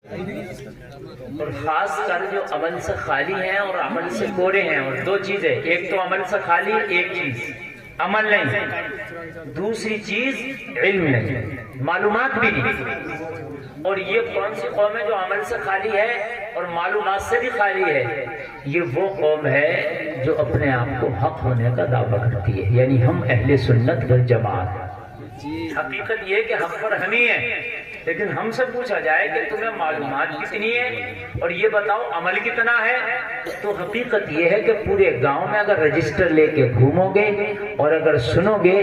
اور خاص کر جو عمل سے خالی ہیں اور عمل سے کورے ہیں، اور دو چیزیں، ایک تو عمل سے خالی، ایک چیز عمل نہیں، دوسری چیز علم نہیں، معلومات بھی نہیں۔ اور یہ کون سی قوم ہے جو عمل سے خالی ہے اور معلومات سے بھی خالی ہے؟ یہ وہ قوم ہے جو اپنے آپ کو حق ہونے کا دعویٰ کرتی ہے، یعنی ہم اہل سنت والجماعت۔ حقیقت یہ کہ حق پر ہم ہی ہیں، لیکن ہم سے پوچھا جائے کہ تمہیں معلومات کتنی ہے اور یہ بتاؤ عمل کتنا ہے، تو حقیقت یہ ہے کہ پورے گاؤں میں اگر رجسٹر لے کے گھومو گے اور اگر سنو گے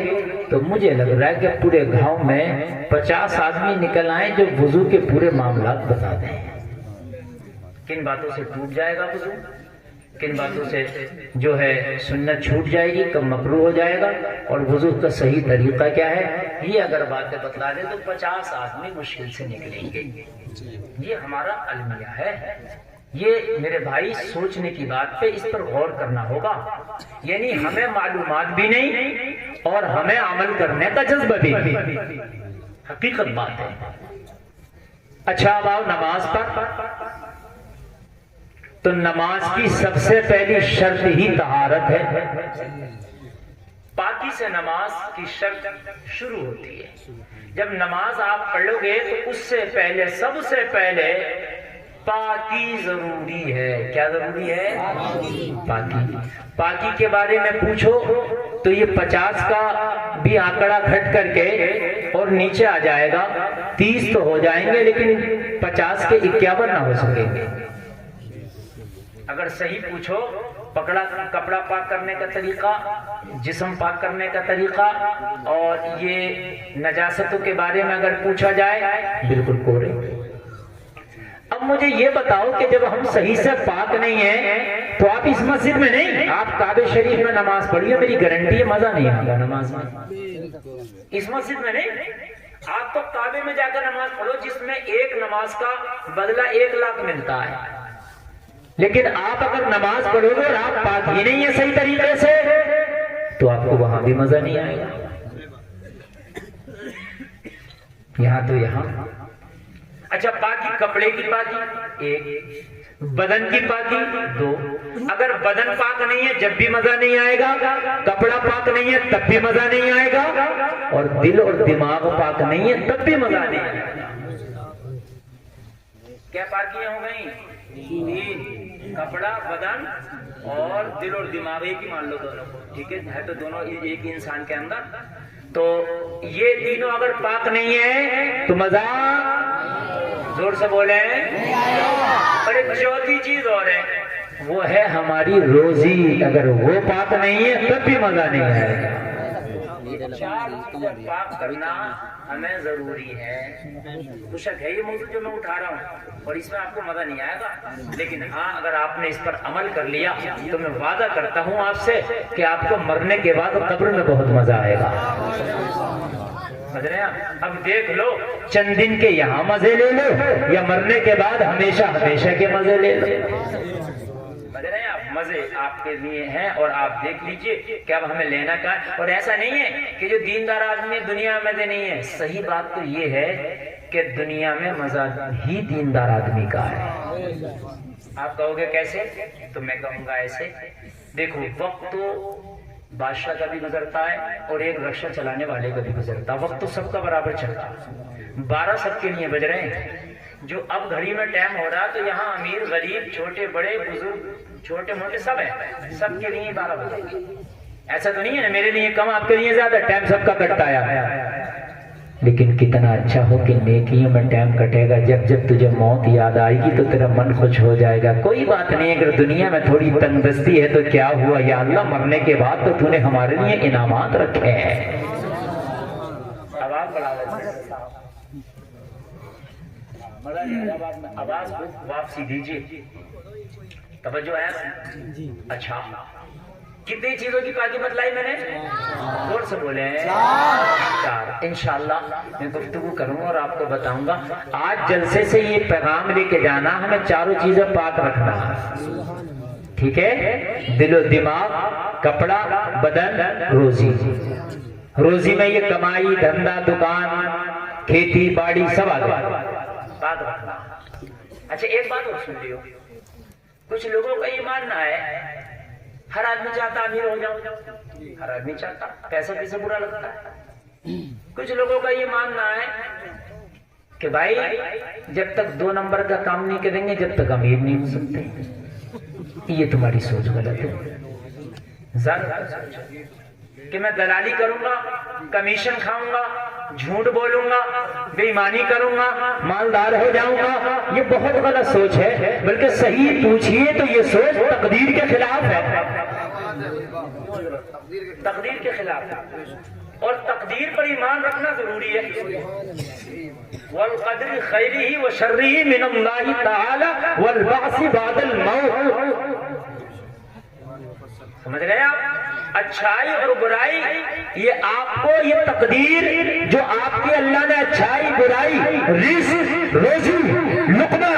تو مجھے لگ رہا ہے کہ پورے گاؤں میں 50 آدمی نکل آئیں جو وضو کے پورے معاملات بتا دیں۔ کن باتوں سے ٹوٹ جائے گا وضو، کن باتوں سے جو ہے سنت چھوٹ جائے گی، کب مکروہ ہو جائے گا، اور وضو کا صحیح طریقہ کیا ہے، یہ اگر باتیں بتلا دیں تو 50 آدمی مشکل سے نکلیں گے۔ یہ ہمارا المیہ ہے۔ یہ میرے بھائی سوچنے کی بات پہ اس پر غور کرنا ہوگا، یعنی ہمیں معلومات بھی نہیں اور ہمیں عمل کرنے کا جذبہ بھی نہیں، حقیقت بات ہے۔ اچھا اب آؤ نماز پر، تو نماز کی سب سے پہلی شرط ہی طہارت ہے۔ پاکی سے نماز کی شرط شروع ہوتی ہے۔ جب نماز آپ پڑھو گے تو اس سے پہلے، سب سے پہلے پاکی ضروری ہے۔ کیا ضروری ہے؟ پاکی۔ پاکی کے بارے میں پوچھو تو یہ 50 کا بھی آنکڑا گھٹ کر کے اور نیچے آ جائے گا، 30 تو ہو جائیں گے لیکن 50 کے 51 نہ ہو سکیں گے۔ اگر صحیح پوچھو، کپڑا پاک کرنے کا طریقہ، جسم پاک کرنے کا طریقہ، اور یہ نجاستوں کے بارے میں اگر پوچھا جائے، بالکل کورے۔ اب مجھے یہ بتاؤ کہ جب ہم صحیح سے پاک نہیں ہیں تو آپ اس مسجد میں نہیں، آپ کعبہ شریف میں نماز پڑھیے، میری گارنٹی ہے مزہ نہیں آگا نماز میں۔ اس مسجد میں نہیں، آپ تو کعبے میں جا کر نماز پڑھو جس میں ایک نماز کا بدلہ 1 لاکھ ملتا ہے، لیکن آپ اگر نماز پڑھو گے اور آپ پاک ہی نہیں ہے صحیح طریقے سے تو آپ کو وہاں بھی مزہ نہیں آئے گا۔ یہاں تو یہاں۔ اچھا پاکی، کپڑے کی پاکی 1، بدن کی پاکی 2۔ اگر بدن پاک نہیں ہے جب بھی مزہ نہیں آئے گا، کپڑا پاک نہیں ہے تب بھی مزہ نہیں آئے گا، اور دل اور دماغ پاک نہیں ہے تب بھی مزہ نہیں آئے گا۔ کیا پاکیاں ہو گئیں؟ 3، کپڑا، بدن اور دل اور دماغ، ایک ہی مان لو دونوں کو، ٹھیک ہے تو دونوں ایک ہی انسان کے اندر۔ تو یہ تینوں اگر پاک نہیں ہے تو مزہ، زور سے بولیں، اور ایک چوتھی چیز اور ہے، وہ ہے ہماری روزی، اگر وہ پاک نہیں ہے تب بھی مزہ نہیں آئے گا۔ 4 چیزیں پاک کرنا ہمیں ضروری ہے۔ خوشک ہے یہ موضوع جو میں اٹھا رہا ہوں، اور اس میں آپ کو مزہ نہیں آئے گا، لیکن ہاں اگر آپ نے اس پر عمل کر لیا تو میں وعدہ کرتا ہوں آپ سے کہ آپ کو مرنے کے بعد قبر میں بہت مزہ آئے گا۔ اب دیکھ لو، چند دن کے یہاں مزے لے لو یا مرنے کے بعد ہمیشہ ہمیشہ کے مزے لے لو۔ مزے آپ کے لیے ہیں، اور آپ دیکھ لیجئے کہ اب ہمیں لینا کا ہے۔ اور ایسا نہیں ہے کہ جو دیندار آدمی دنیا میں مزے نہیں ہے، صحیح بات تو یہ ہے کہ دنیا میں مزہ ہی دیندار آدمی کا ہے۔ آپ کہو گے کیسے؟ تو میں کہوں گا ایسے، دیکھو وقت تو بادشاہ کا بھی گزرتا ہے اور ایک رکشہ چلانے والے کا بھی گزرتا ہے، وقت تو سب کا برابر چلتا ہے، 12 سب کے لیے بج رہے ہیں۔ جو اب گھڑی میں ٹائم ہو رہا تو یہاں امیر غریب چھوٹے بڑے بزرگ چھوٹے موٹے سب ہیں، سب کے لیے 12 بجے گی۔ ایسا تو نہیں ہے میرے لیے کم آپ کے لیے زیادہ، ٹائم سب کا کٹتا ہے۔ لیکن کتنا اچھا ہو کہ نیکیوں میں ٹائم کٹے گا، جب جب تجھے موت یاد آئے گی تو تیرا من خوش ہو جائے گا۔ کوئی بات نہیں، اگر دنیا میں تھوڑی تنگ دستی ہے تو کیا ہوا، یا اللہ مرنے کے بعد تو تو نے ہمارے لیے انعامات رکھے ہیں۔ آواز بڑھاؤ، آواز کو واپسی دیجیے، توجہ ہے۔ اچھا کتنی چیزوں کی پاکی بتلائی میں نے؟ زور سے بولے 4۔ انشاءاللہ میں گفتگو کروں اور آپ کو بتاؤں گا۔ آج جلسے سے یہ پیغام لے کے جانا، ہمیں 4 چیزیں پاک رکھنا ہے، ٹھیک ہے؟ دل و دماغ، کپڑا، بدن، روزی۔ روزی میں یہ کمائی، دھندا، دکان، کھیتی باڑی سب آ گیا، پاک رکھنا۔ اچھا ایک بات اور سن لیو، کچھ لوگوں کا یہ ماننا ہے ہر آدمی چاہتا امیر ہو جاؤں، ہر آدمی چاہتا، پیسہ کسے برا لگتا ہے؟ کچھ لوگوں کا یہ ماننا ہے کہ بھائی جب تک 2 نمبر کا کام نہیں کریں گے جب تک امیر نہیں ہو سکتے. یہ تمہاری سوچ غلط ہے. کہ میں دلالی کروں گا، کمیشن کھاؤں گا، جھوٹ بولوں گا، بے ایمانی کروں گا، مالدار ہو جاؤں گا، یہ بہت غلط سوچ ہے. بلکہ صحیح پوچھئے تو یہ سوچ تقدیر کے خلاف ہے، تقدیر کے خلاف ہے. اور تقدیر پر ایمان رکھنا ضروری ہے. والقدر خیرہ و شرہ من اللہ تعالی والبعث بعد الموت. سمجھ گئے آپ؟ اچھائی اور برائی یہ آپ کو، یہ تقدیر جو آپ کی اللہ نے اچھائی برائی رزق روزی لقمہ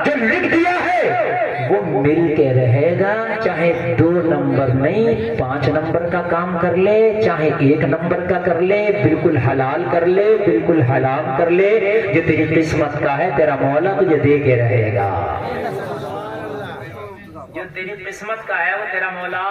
جو لکھ دیا ہے وہ مل کے رہے گا. چاہے 2 نمبر نہیں 5 نمبر کا کام کر لے، چاہے 1 نمبر کا کر لے، بالکل حلال کر لے، بالکل حرام کر لے، جو تیری قسمت کا ہے تیرا مولا تجھے دے کے رہے گا. جو تیری قسمت کا ہے وہ تیرا مولا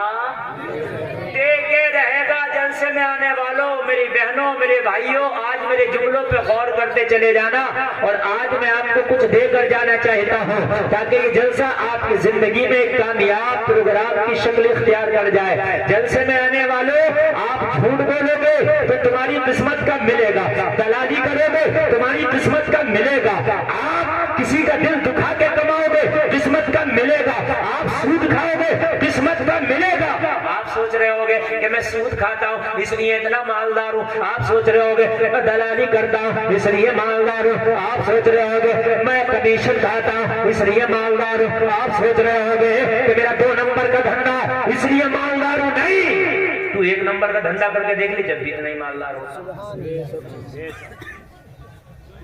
دے کے رہے گا. جلسے میں آنے والوں، میری بہنوں، میرے بھائیوں، آج میرے جملوں پہ غور کرتے چلے جانا. اور آج میں آپ کو کچھ دے کر جانا چاہتا ہوں تاکہ یہ جلسہ آپ کی زندگی میں ایک کامیاب پروگرام کی شکل اختیار کر جائے. جلسے میں آنے والوں، آپ جھوٹ بولو گے تو تمہاری قسمت کا ملے گا، دلالی کرو گے تمہاری قسمت کا ملے گا، آپ کسی کا دل دکھا کے کماؤ گے قسمت کا ملے گا، آپ سود کھاؤ گے قسمت کا ملے گا. آپ سوچ رہے ہوگے کہ میں سود کھاتا ہوں اس لیے اتنا مالدار ہوں، آپ سوچ رہے ہوگے میں دلالی کرتا ہوں اس لیے مالدار ہوں، آپ سوچ رہے ہوگے میں کمیشن کھاتا ہوں اس لیے مالدار ہوں، آپ سوچ رہے ہوگے کہ میرا 2 نمبر کا دھندا اس لیے مالدار ہوں. نہیں، تو 1 نمبر کا دھندا کر کے دیکھ لی جب بھی اتنا ہی مالدار ہو.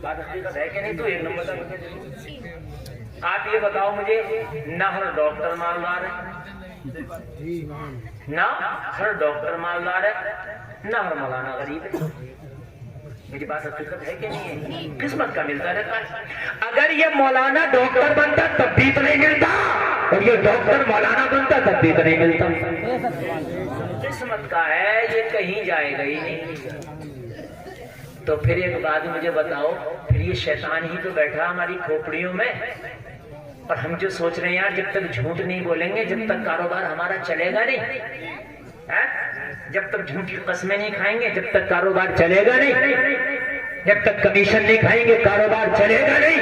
بات حقیقت ہے کہ نہیں؟ تو 1 نمبر کا. آپ یہ بتاؤ مجھے، نہ ہر ڈاکٹر مالدار ہے، نہ ہر ڈاکٹر مالدار ہے، نہ ہر مولانا غریب ہے. میری بات حقیقت ہے کہ نہیں ہے؟ قسمت کا ملتا رہتا ہے. اگر یہ مولانا ڈاکٹر بنتا تب بھی تو نہیں ملتا، اور یہ ڈاکٹر مولانا بنتا تب بھی تو نہیں ملتا. قسمت کا ہے، یہ کہیں جائے گا ہی نہیں. تو پھر ایک بات مجھے بتاؤ، پھر یہ شیطان ہی تو بیٹھا ہماری کھوپڑیوں میں. اور ہم جو سوچ رہے ہیں یار جب تک جھوٹ نہیں بولیں گے جب تک کاروبار ہمارا چلے گا نہیں، جب تک جھوٹ کی قسمیں نہیں کھائیں گے جب تک کاروبار چلے گا نہیں، جب تک کمیشن نہیں کھائیں گے کاروبار چلے گا نہیں،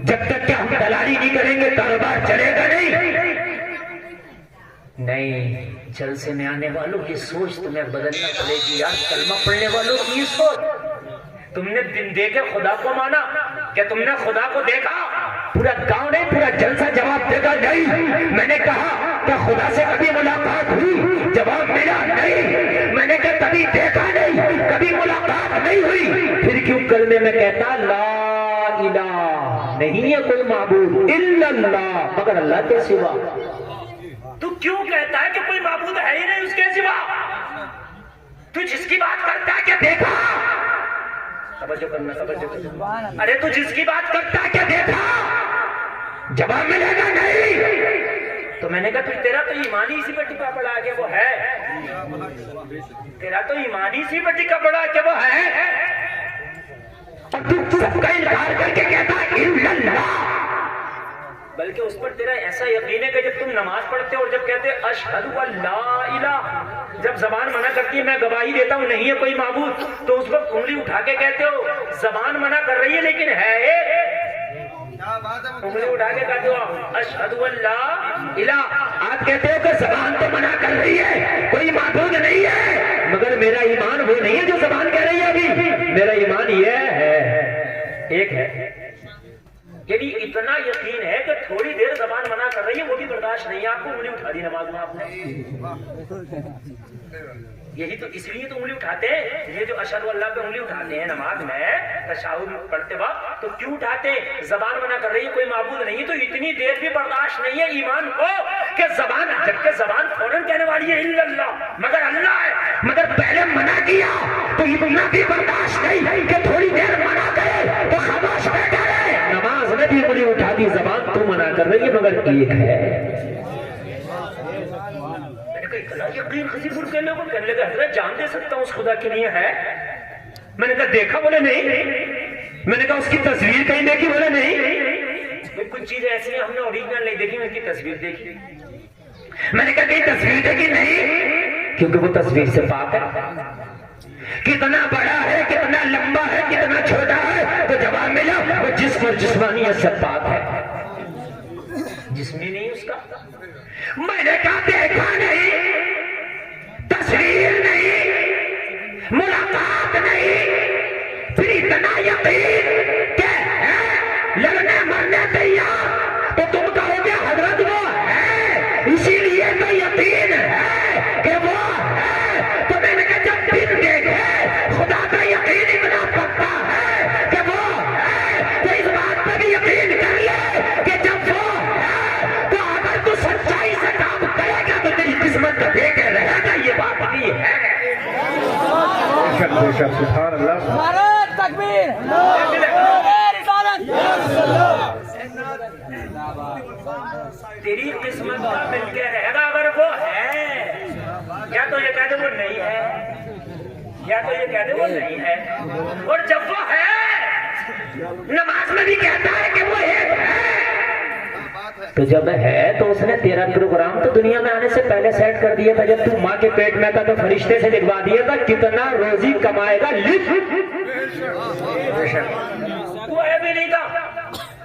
جب تک کہ ہم دلالی نہیں کریں گے کاروبار چلے گا نہیں. نہیں، جلسے میں آنے والوں کی سوچ تمہیں بدلنا پڑے گی یار. کلمہ پڑھنے والوں کی سوچ. تم نے دن دیکھے خدا کو مانا، کیا تم نے خدا کو دیکھا؟ پورا گاؤں نہیں پورا جلسہ جواب دے گا نہیں. میں نے کہا کہ خدا سے کبھی ملاقات ہوئی؟ جواب ملا نہیں. میں نے کہا کبھی دیکھا نہیں، کبھی ملاقات نہیں ہوئی. پھر کیوں کلمے میں کہتا لا الہ نہیں ہے کوئی معبود الا اللہ مگر اللہ کے سوا. تو کیوں کہتا ہے کہ کوئی معبود ہے ہی نہیں اس کے سوا؟ تو جس کی بات کرتا ہے کہ دیکھا، توجہ کرنا، توجہ کرنا. ارے تو جس کی بات کرتا ہے کہ دیکھا، جواب ملے گا نہیں. تو میں نے کہا پھر تیرا تو ایمانی اسی پہ ٹکا پڑا کہ وہ ہے، تیرا تو ایمانی اسی پہ ٹکا پڑا کہ وہ ہے. اور تو سب کا انکار کر کے کہتا ہے الا اللہ. بلکہ اس پر تیرا ایسا یقین ہے کہ جب تم نماز پڑھتے ہو اور جب کہتے اشہد ان لا الہ، جب زبان منع کرتی ہے میں گواہی دیتا ہوں نہیں ہے کوئی معبود، تو اس وقت انگلی اٹھا کے کہتے ہو زبان منع کر رہی ہے لیکن ہے ایک. انگلی اٹھا کے کہتے ہو اشہد ان لا الہ. آپ کہتے ہو کہ زبان تو منع کر رہی ہے کوئی معبود نہیں ہے، مگر میرا ایمان وہ نہیں ہے جو زبان کہہ رہی ہے. ابھی میرا ایمان یہ ہے ایک ہے. یعنی اتنا یقین ہے کہ تھوڑی دیر زبان منع کر رہی ہے وہ بھی برداشت نہیں ہے آپ کو. انگلی اٹھا دی نماز میں آپ نے. یہی تو اس لیے تو انگلی اٹھاتے ہیں. یہ جو اشہد اللہ پہ انگلی اٹھاتے ہیں نماز میں تشہد پڑھتے وقت تو کیوں اٹھاتے ہیں؟ زبان منع کر رہی ہے کوئی معبود نہیں ہے تو اتنی دیر بھی برداشت نہیں ہے ایمان کو کہ زبان، جبکہ زبان فوراً کہنے والی ہے الا اللہ مگر اللہ ہے، مگر پہلے منع کیا تو اتنا بھی برداشت نہیں کہ تھوڑی دیر منع کرے تو خاموش بیٹھا رہے. نماز میں بھی مگر ایک ہے. یقین خزیبر کہنے کو کہنے لگا حضرت جان دے سکتا ہوں اس خدا کے لیے ہے. میں نے کہا دیکھا؟ بولے نہیں. میں نے کہا اس کی تصویر کہیں دیکھی؟ بولے نہیں. کچھ چیزیں ایسی ہیں ہم نے اوریجنل نہیں دیکھی, ان کی تصویر دیکھی. میں نے کہا کہیں تصویر دیکھی؟ نہیں, کیونکہ وہ تصویر سے پاک ہے. کتنا بڑا ہے, کتنا لمبا ہے, کتنا چھوٹا ہے, تو جواب ملا وہ جسم اور جسمانیت سے پاک ہے. جسمی نہیں اس کا. میں نے کہا دیکھا نہیں, تصویر نہیں, ملاقات نہیں, پھر اتنا یقین کہ ہے لڑنے مرنے تیار, تو تم کہو گے حضرت وہ ہے اسی لیے تو یقین ہے کہ وہ ہے. تو میں نے کہا جب دن دیکھے خدا کا یقین اتنا پکا ہے کہ وہ ہے, تو اس بات پہ بھی یقین کر لے کہ جب وہ ہے تو اگر تو سچائی سے کام کرے گا تو تیری قسمت کو دے کے رہے گا. یہ بات بھی ہے. سبحان اللہ. تکبیر. تیری قسمت کا مل کے رہے گا اگر وہ ہے. یا تو یہ کہہ دے وہ نہیں ہے, یا تو یہ کہہ دے وہ نہیں ہے. اور جب وہ ہے نماز میں بھی کہتا ہے کہ وہ ایک ہے. تو جب ہے تو اس نے تیرا پروگرام تو دنیا میں آنے سے پہلے سیٹ کر دیا تھا. جب تو ماں کے پیٹ میں تھا تو فرشتے سے لکھوا دیا تھا کتنا روزی کمائے گا, لکھ. تو ہے بھی نہیں تھا,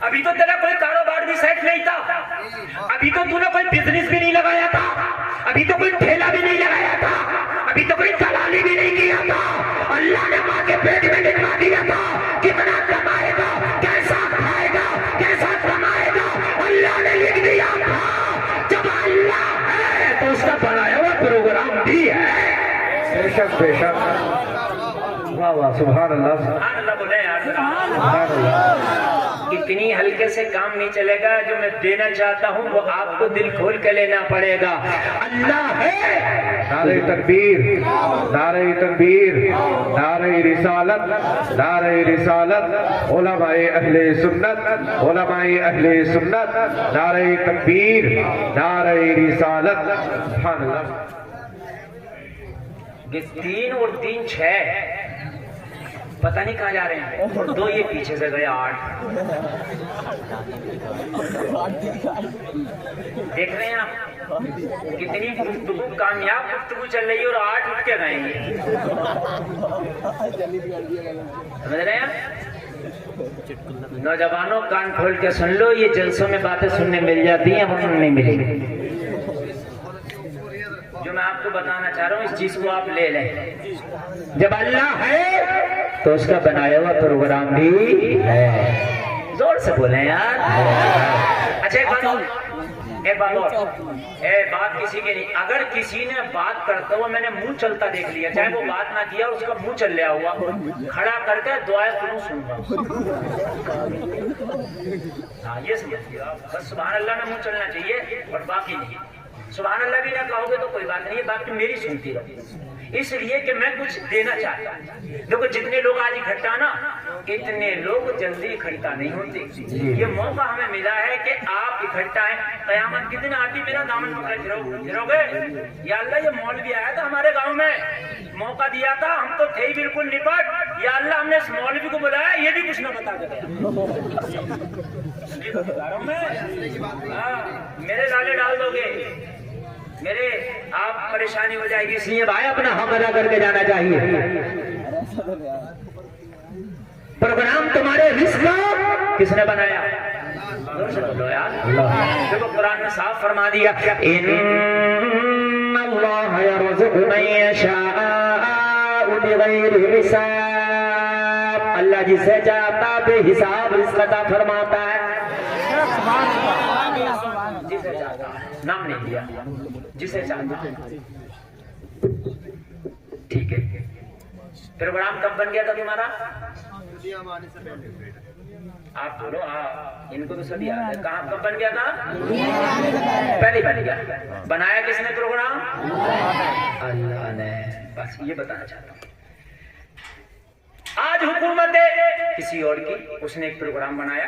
ابھی تو تیرا کوئی کاروبار بھی سیٹ نہیں تھا, ابھی تو نے کوئی بزنس بھی نہیں لگایا تھا, ابھی تو کوئی ٹھیلا بھی نہیں لگایا تھا, ابھی تو کوئی دلالی بھی نہیں کیا تھا. اللہ نے ماں کے پیٹ میں لکھوا دیا تھا کتنا کمائے گا, کیسا کھائے گا, کیسا کمائے گا. اللہ نے لکھ دیا تھا. جب اللہ ہے تو اس کا بنایا ہوا پروگرام بھی ہے. بے شک بے شک. واہ واہ سبحان اللہ. سبحان اللہ بولے یار. سبحان اللہ. اتنی ہلکے سے کام نہیں چلے گا. جو میں دینا چاہتا ہوں وہ آپ کو دل کھول کے لینا پڑے گا. اللہ ہے. نعرہ تکبیر, نعرہ تکبیر, نعرہ رسالت, نعرہ رسالت, علماء اہل سنت, علماء اہل سنت, نعرہ تکبیر, نعرہ رسالت. سبحان اللہ. یہ 3 اور 3 6 پتہ نہیں کہاں جا رہے ہیں. 2 یہ پیچھے سے گئے 8. دیکھ رہے ہیں آپ کتنی کامیاب گفتگو چل رہی ہے اور 8 اٹھ کے گئے ہیں. سمجھ رہے ہیں نوجوانوں, کان کھول کے سن لو. یہ جلسوں میں باتیں سننے مل جاتی ہیں, ہم نہیں ملیں گے. جو میں آپ کو بتانا چاہ رہا ہوں اس چیز کو آپ لے لیں. جب اللہ ہے تو اس کا بنایا ہوا پروگرام بھی ہے. زور سے بولیں یار. اچھا ایک بات اور, بات کسی کی نہیں. اگر کسی نے بات کرتا ہوا میں نے منہ چلتا دیکھ لیا, چاہے وہ بات نہ کیا, اس کا منہ چل لیا ہوا, کھڑا کر کے دعائیں سنوں سنوں. ہاں یہ سمجھیے آپ. بس سبحان اللہ میں منہ چلنا چاہیے اور باقی نہیں. سبحان اللہ بھی نہ کہو گے تو کوئی بات نہیں ہے, باقی میری سنتی رہو. اس لیے کہ میں کچھ دینا چاہتا ہوں. دیکھو جتنے لوگ آج اکٹھا نا, اتنے لوگ جلدی اکٹھا نہیں ہوتے. یہ موقع ہمیں ملا ہے کہ آپ اکٹھا ہیں. قیامت کے دن آپ بھی میرا دامن پکڑے پھرو گے. یا اللہ یہ مولوی آیا تھا ہمارے گاؤں میں, موقع دیا تھا, ہم تو تھے ہی بالکل نپٹ. یا اللہ ہم نے اس مولوی کو بلایا, یہ بھی کچھ نہ بتا کے گیا. میرے لالے ڈال دو گے, میرے آپ پریشانی ہو جائے گی. اس لیے بھائی اپنا حق ادا کر کے جانا چاہیے. پروگرام تمہارے رزق کس نے بنایا؟ دیکھو قرآن نے صاف فرما دیا ان اللہ یرزق من یشاء بغیر حساب. اللہ جسے چاہتا بے حساب رزق عطا فرماتا ہے. جسے چاہتا, نام نہیں دیا, جسے چاہتا. ٹھیک ہے. پروگرام کب بن گیا تھا تمہارا؟ آپ بولو. ان کو تو سب یاد ہے. کہاں کب بن گیا تھا؟ پہلے بن گیا. بنایا کس نے پروگرام؟ اللہ نے. بس یہ بتانا چاہتا ہوں. آج حکومت ہے کسی اور کی, اس نے ایک پروگرام بنایا.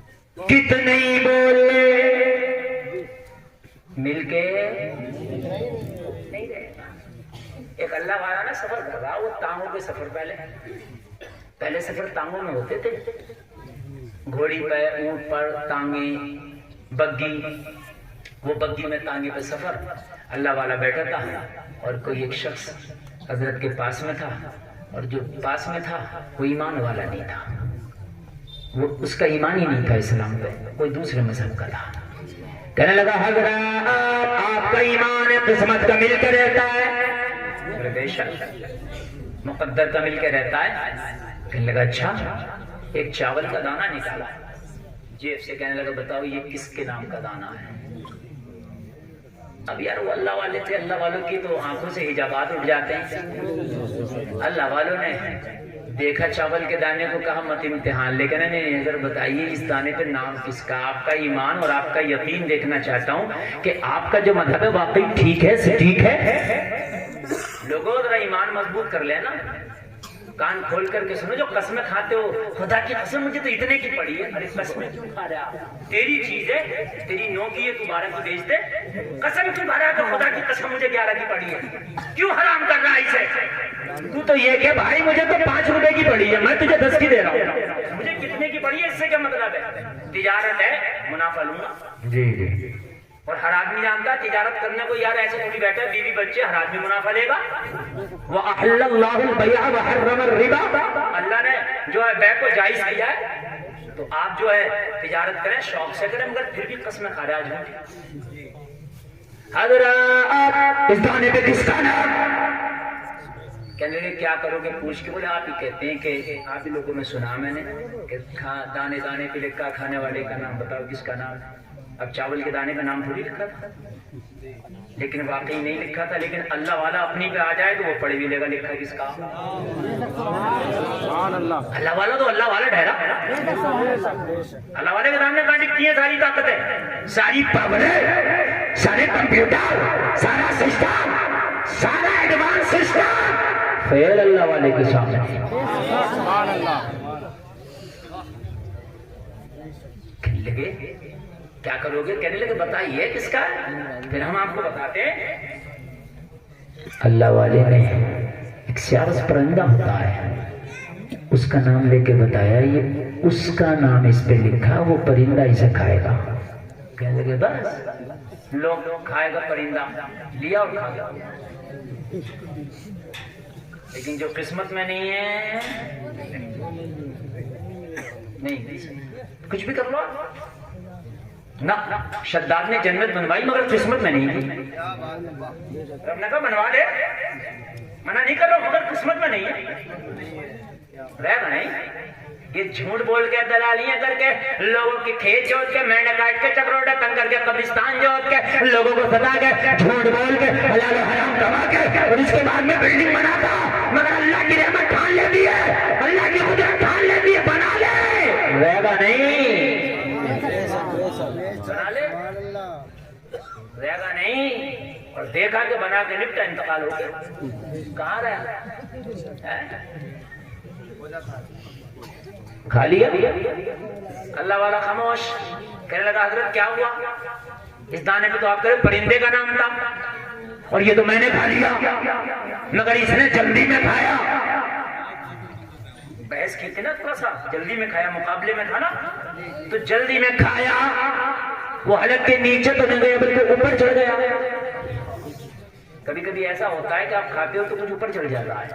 کتنے ہی بولے مل کے نہیں رہے گا۔ ایک اللہ والا نا سفر کر رہا، وہ ٹانگوں کے سفر پہلے سفر ٹانگوں میں ہوتے تھے، گھوڑی پہ، اونٹ پر ٹانگیں، بگی، وہ بگی میں ٹانگے پہ سفر، اللہ والا بیٹھا تھا اور کوئی ایک شخص حضرت کے پاس میں تھا، اور جو پاس میں تھا وہ ایمان والا نہیں تھا، وہ اس کا ایمان ہی نہیں تھا اسلام پہ، کوئی دوسرے مذہب کا تھا۔ کہنے لگا حضرت آپ کا ایمان قسمت کا مل کے رہتا ہے؟ بے شک مقدر کا مل کے رہتا ہے۔ کہنے لگا اچھا، ایک چاول کا دانہ نکالا جیب سے، کہنے لگا بتاؤ یہ کس کے نام کا دانہ ہے؟ اب یار وہ اللہ والے تھے، اللہ والوں کی تو آنکھوں سے حجابات اٹھ جاتے ہیں۔ اللہ والوں نے دیکھا چاول کے دانے کو، کہا مت امتحان لے کر نظر بتائیے اس دانے پہ نام کس کا؟ آپ کا ایمان اور آپ کا یقین دیکھنا چاہتا ہوں کہ آپ کا جو مذہب ہے واقعی ٹھیک ہے، ٹھیک ہے؟ لوگوں ذرا ایمان مضبوط کر لینا، کان کھول کر کے سنو، جو قسمیں کھاتے ہو خدا کی قسم مجھے تو اتنے کی پڑی ہے، ارے قسمیں کیوں کھا رہے آپ؟ تیری چیز ہے، تیری 9 کی ہے، تو 12 کی بیچ دے، قسم کیوں کھا رہا ہے کہ خدا کی قسم مجھے 11 کی پڑی ہے؟ کیوں حرام کر رہا ہے اسے؟ تو یہ کہ بھائی مجھے تو 5 روپے کی پڑی ہے، میں تجھے 10 کی دے رہا ہوں، مجھے کتنے کی پڑی ہے اس سے کیا مطلب ہے؟ تجارت ہے، منافع لوں گا۔ جی اور ہر آدمی جانتا ہے تجارت کرنے کو، یار ایسے تھوڑی بیٹھا ہے بیوی بچے، ہر آدمی منافع لے گا۔ وَأَحَلَّ اللَّهُ الْبَيْعَ وَحَرَّمَ الرِّبَا، اللہ نے جو ہے بیع کو جائز کیا ہے، تو آپ جو ہے تجارت کریں، شوق سے کریں، مگر پھر بھی قسمیں کھا رہے آج۔ حضرات اس دانے پہ کس کا نام؟ کہنے لگے کیا کرو گے پوچھ کے؟ بولے آپ ہی کہتے ہیں کہ آپ ہی لوگوں میں سنا میں نے کہ دانے دانے پہ لکھا کھانے والے کا نام، بتاؤ کس کا نام؟ اب چاول کے دانے کا نام تھوڑی لکھا تھا، لیکن واقعی نہیں لکھا تھا، لیکن اللہ والا اپنی پہ آ جائے تو وہ پڑھ بھی لے گا لکھا کس کا۔ اللہ والا تو اللہ والا ٹھہرا، اللہ والے کے سامنے کہاں دکھتی ہیں ساری طاقتیں، ساری پاوریں، سارے کمپیوٹر، سارا سسٹم، سارا ایڈوانس سسٹم فیل اللہ والے کے سامنے۔ کہنے لگے کیا کرو گے؟ کہنے لگے بتائیے کس کا ہے، پھر ہم آپ کو بتاتے ہیں۔ اللہ والے نے ایک سیارس پرندہ ہوتا ہے، اس کا نام لے کے بتایا، یہ اس کا نام اس پہ لکھا، وہ پرندہ اسے کھائے گا۔ کہنے لگے بس لوگ کھائے گا پرندہ، لیا اور کھا گیا۔ لیکن جو قسمت میں نہیں ہے نہیں، کچھ بھی کر لو نہ، شداد نے جنت بنوائی مگر قسمت میں نہیں تھی، رب نے کہا بنوا دے، منع نہیں کر رہا مگر قسمت میں نہیں ہے، رہ گا نہیں۔ یہ جھوٹ بول کے، دلالیاں کر کے، لوگوں کی کھیت جوت کے، مینڈا کاٹ کے، چکروٹا تنگ کر کے، قبرستان جوت کے، لوگوں کو ستا کے، جھوٹ بول کے، حلال و حرام کما کے، اور اس کے بعد میں بلڈنگ بناتا، مگر اللہ کی رحمت ٹھان لیتی ہے، اللہ کی قدرت ٹھان لیتی ہے، بنا لے، رہ گا نہیں، بنا لے، رہے گا نہیں۔ اور دیکھا کہ بنا کے نپٹا، انتقال ہو گیا، کہاں رہا؟ کھا لیا۔ اللہ والا خاموش، کہنے لگا حضرت کیا ہوا؟ اس دانے پہ تو آپ کہے پرندے کا نام تھا، اور یہ تو میں نے کھا لیا، مگر اس نے جلدی میں کھایا۔ بحث کی تھی نا تھوڑا سا، جلدی میں کھایا، مقابلے میں کھانا، تو جلدی میں کھایا، وہ حلق کے نیچے تو نہیں گیا بلکہ اوپر چڑھ گیا۔ کبھی کبھی ایسا ہوتا ہے کہ آپ کھاتے ہو تو کچھ اوپر چڑھ جاتا ہے،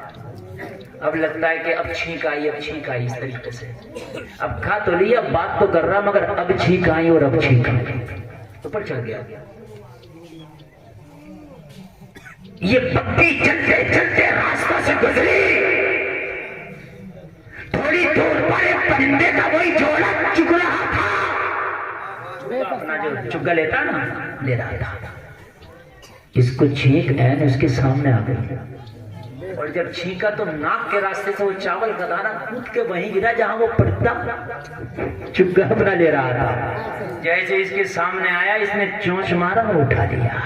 اب لگتا ہے کہ اب چھینک آئی، اب چھینک آئی، اس طریقے سے اب کھا تو لیا، اب بات تو کر رہا مگر اب چھینک آئی اور اب چھینک آئی، اوپر چڑھ گیا۔ یہ بکری چلتے چلتے راستہ سے گزری، تھوڑی دور پر ایک پرندے کا وہی جوڑا چگ رہا تھا، اپنا جو چگا لیتا نا، لے رہا تھا، اس کو چھینک عین اس کے سامنے آ گئی، اور جب چھینکا تو ناک کے راستے سے وہ چاول کا دانہ کود کے وہیں گرا جہاں وہ پرندہ چگا اپنا لے رہا تھا۔ جیسے اس کے سامنے آیا، اس نے چونچ مارا اور اٹھا لیا۔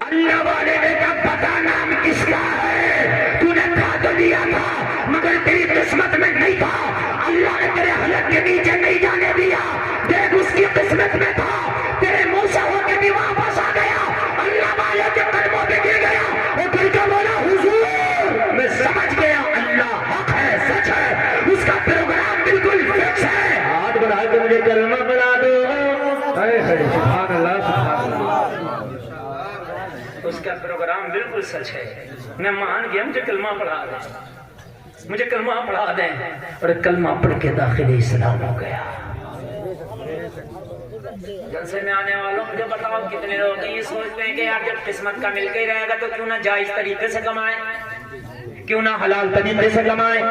اللہ والے نے کہا پتا نام کس کا ہے؟ تو نے کھا تو لیا تھا مگر تیری قسمت میں نہیں تھا، اللہ نے تیرے حلق کے نیچے نہیں جانے دیا، قسمت میں تھا تیرے منہ سے ہو کے بھی واپس آ گیا، اللہ والے کے قدموں پہ گر گیا اور گر کے بولا حضور میں سمجھ گیا اللہ حق ہے، سچ ہے، اس کا پروگرام بالکل فکس ہے، ہاتھ بڑھا کے مجھے کلمہ پڑھا دو۔ سبحان اللہ سبحان اللہ، اس کا پروگرام بالکل سچ ہے، میں مان گیا، مجھے کلمہ پڑھا دیں، مجھے کلمہ پڑھا دیں، اور کلمہ پڑھ کے داخل اسلام ہو گیا۔ جلسے میں آنے والوں مجھے بتاؤ کتنے لوگ یہ سوچتے ہیں کہ یار جب قسمت کا مل کے ہی رہے گا تو کیوں نہ جائز طریقے سے کمائیں، کیوں نہ حلال طریقے سے کمائیں،